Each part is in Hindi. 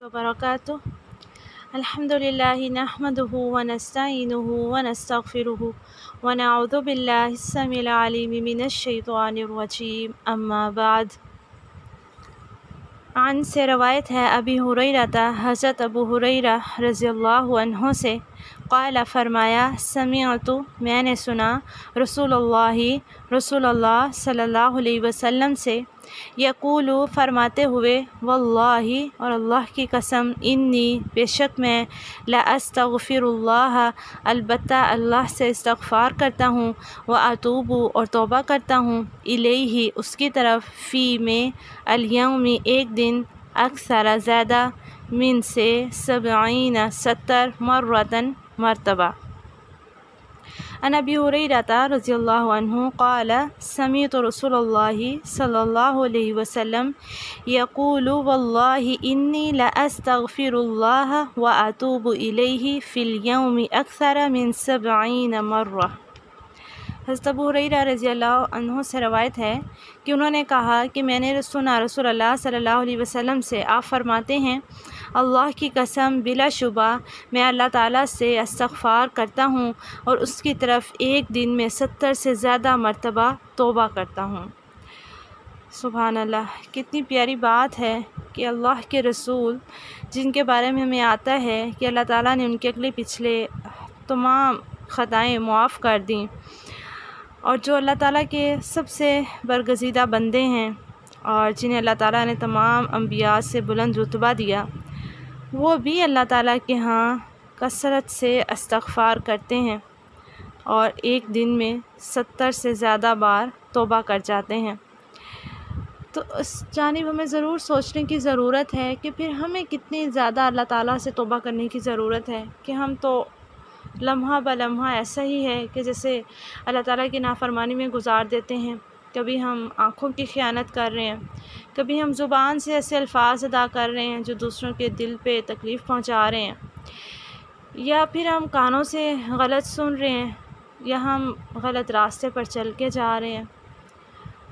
वबरकातुह। अल्हम्दुलिल्लाहि नहमदुहु व नस्तईनुहु व नस्तगफिरुहु व नऊज़ु बिल्लाहि अस्समीइल अलीम मिनश शैतानिर रजीम। अम्मा बाद। आन से रवायत है अबी हुरैरा हज़रत अबू हुरैरा रज़ियल्लाहु अन्हु से क़ाला फरमाया समिअतु मैंने सुना रसूलुल्लाह सल्लल्लाहु अलैहि वसल्लम से यक़ूलु फरमाते हुए वल्लाहि और अल्लाह की कसम इन्नी बेशक मैं ला अस्तग़फिरुल्लाह अलबत्ता अल्लाह से इस्तग़फ़ार करता हूँ व अतूबु और तौबा करता हूँ इलैहि उसकी तरफ फ़ी में अल-यौमी एक दिन अक्सर ज़्यादा मिन से 70 मर्रतन मरतबा। अन अबी हुरैरा रज़ियल्लाहु अन्हु क़ाल समीअतु रसूलल्लाहि सल्लल्लाहु अलैहि वसल्लम यक़ूलु वल्लाहि इन्नी ला अस्तग़फिरुल्लाह व अतूबु इलैहि फ़िल यौमि अक्सर मिन 70 मर्रा। हज़रत अबू हुरैरा रज़ियल्लाहु अन्हु से रवायत है कि उन्होंने कहा कि मैंने सुना रसूलुल्लाह सल्लल्लाहु अलैहि वसल्लम से आप फरमाते हैं अल्लाह की कसम बिलाशुबा मैं अल्लाह ताला से इस्तग़फ़ार करता हूँ और उसकी तरफ एक दिन में 70 से ज़्यादा मरतबा तौबा करता हूँ। सुभान अल्लाह, कितनी प्यारी बात है कि अल्लाह के रसूल जिनके बारे में हमें आता है कि अल्लाह ताला ने उनके अगले पिछले तमाम ख़ताएँ मुआफ़ कर दी और जो अल्लाह ताला के सबसे बरगज़ीदा बंदे हैं और जिन्हें अल्लाह ताला ने तमाम अंबिया से बुलंद रुतबा दिया, वो भी अल्लाह ताला के यहाँ कसरत से इस्तग़फ़ार करते हैं और एक दिन में 70 से ज़्यादा बार तौबा कर जाते हैं। तो उस जानिब हमें ज़रूर सोचने की ज़रूरत है कि फिर हमें कितनी ज़्यादा अल्लाह ताला से तौबा करने की ज़रूरत है कि हम तो लम्हा ब लम्हा ऐसा ही है कि जैसे अल्लाह ताला की नाफरमानी में गुज़ार देते हैं। कभी हम आँखों की ख़यानत कर रहे हैं, कभी हम ज़ुबान से ऐसे अल्फाज अदा कर रहे हैं जो दूसरों के दिल पे तकलीफ़ पहुंचा रहे हैं, या फिर हम कानों से गलत सुन रहे हैं, या हम गलत रास्ते पर चल के जा रहे हैं,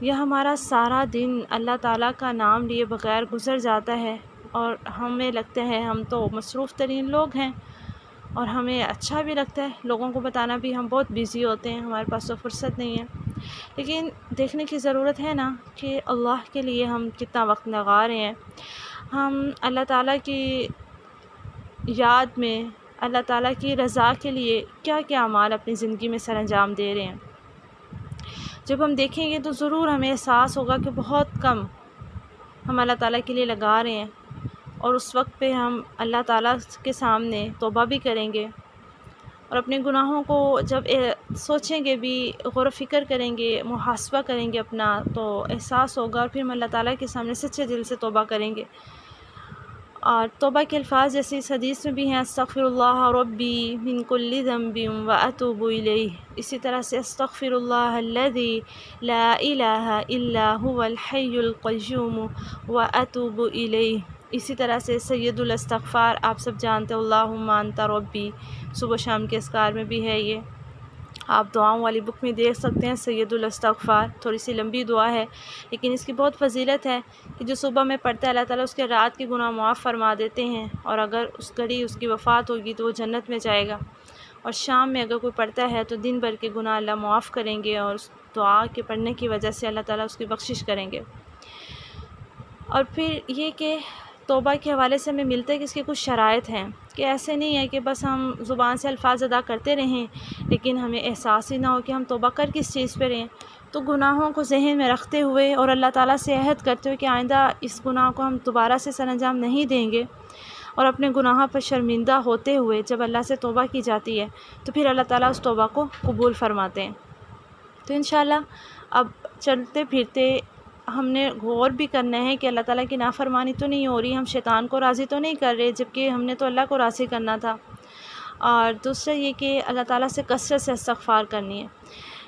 या हमारा सारा दिन अल्लाह ताला का नाम लिए बग़ैर गुज़र जाता है और हमें लगता है हम तो मसरूफ़ तरीन लोग हैं और हमें अच्छा भी लगता है लोगों को बताना भी हम बहुत बिज़ी होते हैं, हमारे पास तो फ़ुर्सत नहीं है। लेकिन देखने की ज़रूरत है ना कि अल्लाह के लिए हम कितना वक्त लगा रहे हैं, हम अल्लाह ताला की याद में अल्लाह ताला की रज़ा के लिए क्या क्या अमाल अपनी ज़िंदगी में सरअंजाम दे रहे हैं। जब हम देखेंगे तो ज़रूर हमें एहसास होगा कि बहुत कम हम अल्लाह ताला के लिए लगा रहे हैं और उस वक्त पे हम अल्लाह ताला के सामने तौबा भी करेंगे और अपने गुनाहों को जब सोचेंगे भी, गौर फ़िक्र करेंगे, मुहासबा करेंगे अपना, तो एहसास होगा और फिर हम अल्लाह ताला के सामने सच्चे दिल से तौबा करेंगे। और तौबा के अल्फाज जैसे इस हदीस में भी हैं अस्तग़फ़िरुल्लाह रब्बी मिन कुल्लि ज़ंबिन व अतूबु इलैहि। इसी तरह से अस्तग़फ़िरुल्लाह अल्लज़ी ला इलाहा इल्ला हुवल हय्युल क़य्यूम व अतूबु इलैहि। इसी तरह से सय्यदुल इस्तग़फ़ार आप सब जानते हो अल्लाहुम्मा अंता रब्बी, सुबह शाम के अस्कार में भी है ये, आप दुआओं वाली बुक में देख सकते हैं सय्यदुल इस्तग़फ़ार। थोड़ी सी लंबी दुआ है लेकिन इसकी बहुत फ़जीलत है कि जो सुबह में पढ़ता है अल्लाह ताला उसके रात के गुनाह माफ़ फरमा देते हैं और अगर उस घड़ी उसकी वफ़ात होगी तो वो जन्नत में जाएगा, और शाम में अगर कोई पढ़ता है तो दिन भर के गुनाह अल्लाह माफ़ करेंगे और उस दुआ के पढ़ने की वजह से अल्लाह ताला उसकी बख्शिश करेंगे। और फिर ये कि तौबा के हवाले से हमें मिलता है कि इसके कुछ शराइत हैं कि ऐसे नहीं है कि बस हम ज़ुबान से अल्फाज अदा करते रहें लेकिन हमें एहसास ही ना हो कि हम तौबा कर किस चीज़ पे रहें। तो गुनाहों को जहन में रखते हुए और अल्लाह ताला से अहद करते हुए कि आइंदा इस गुनाह को हम दोबारा से सरअंजाम नहीं देंगे, और अपने गुनाह पर शर्मिंदा होते हुए जब अल्लाह से तौबा की जाती है तो फिर अल्लाह ताला उस तौबा को कबूल फरमाते हैं। तो इंशाअल्लाह अब चलते फिरते हमने गौर भी करना है कि अल्लाह ताला की नाफरमानी तो नहीं हो रही, हम शैतान को राज़ी तो नहीं कर रहे, जबकि हमने तो अल्लाह को राज़ी करना था। और दूसरा ये कि अल्लाह ताला से कसरत से इस्तग़फ़ार करनी है,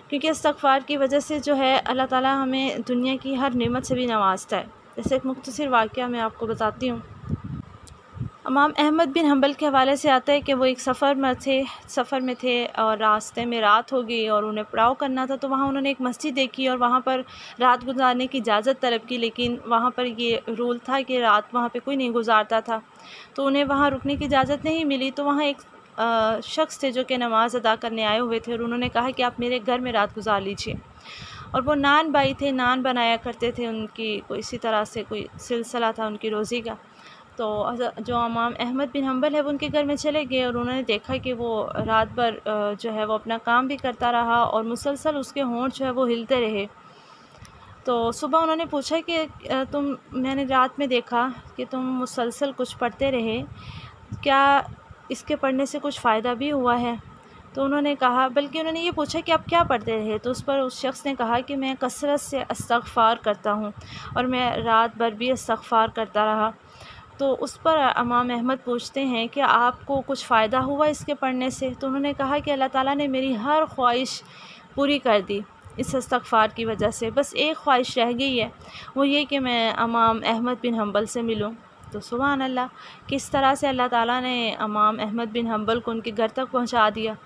क्योंकि इस्तग़फ़ार की वजह से जो है अल्लाह ताला हमें दुनिया की हर नेमत से भी नवाजता है। जैसे एक मुख्तसर वाक़या मैं आपको बताती हूँ। इमाम अहमद बिन हंबल के हवाले से आता है कि वो एक सफ़र में थे और रास्ते में रात हो गई और उन्हें पड़ाव करना था, तो वहाँ उन्होंने एक मस्जिद देखी और वहाँ पर रात गुजारने की इजाज़त तलब की, लेकिन वहाँ पर ये रूल था कि रात वहाँ पे कोई नहीं गुजारता था, तो उन्हें वहाँ रुकने की इजाज़त नहीं मिली। तो वहाँ एक शख्स थे जो कि नमाज़ अदा करने आए हुए थे और उन्होंने कहा कि आप मेरे घर में रात गुजार लीजिए। और वो नान भाई थे, नान बनाया करते थे, उनकी कोई इसी तरह से कोई सिलसिला था उनकी रोज़ी का। तो जो इमाम अहमद बिन हंबल है वो उनके घर में चले गए और उन्होंने देखा कि वो रात भर जो है वो अपना काम भी करता रहा और मुसलसल उसके होंठ जो है वो हिलते रहे। तो सुबह उन्होंने पूछा कि मैंने रात में देखा कि तुम मुसलसल कुछ पढ़ते रहे, क्या इसके पढ़ने से कुछ फ़ायदा भी हुआ है? तो उन्होंने कहा, बल्कि उन्होंने ये पूछा कि आप क्या पढ़ते रहे? तो उस पर उस शख्स ने कहा कि मैं कसरत से इस्तग़फ़ार करता हूँ और मैं रात भर भी इस्तग़फ़ार करता रहा। तो उस पर इमाम अहमद पूछते हैं कि आपको कुछ फ़ायदा हुआ इसके पढ़ने से? तो उन्होंने कहा कि अल्लाह ताला ने मेरी हर ख्वाहिश पूरी कर दी इस इस्तग़फ़ार की वजह से, बस एक ख्वाहिश रह गई है, वो ये कि मैं इमाम अहमद बिन हंबल से मिलूँ। तो सुभान अल्लाह, किस तरह से अल्लाह ताला ने इमाम अहमद बिन हंबल को उनके घर तक पहुँचा दिया।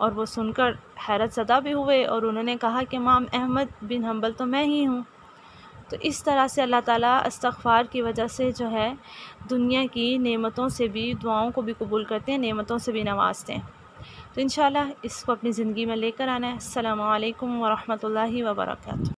और वो सुनकर हैरत ज़दा भी हुए और उन्होंने कहा कि इमाम अहमद बिन हंबल तो मैं ही हूँ। तो इस तरह से अल्लाह ताला इस्तग़फ़ार की वजह से जो है दुनिया की नेमतों से भी, दुआओं को भी कबूल करते हैं, नेमतों से भी नवाज़ते हैं। तो इंशाअल्लाह इसको अपनी ज़िंदगी में लेकर आना है। अस्सलामु अलैकुम व रहमतुल्लाहि व बरकातुहू।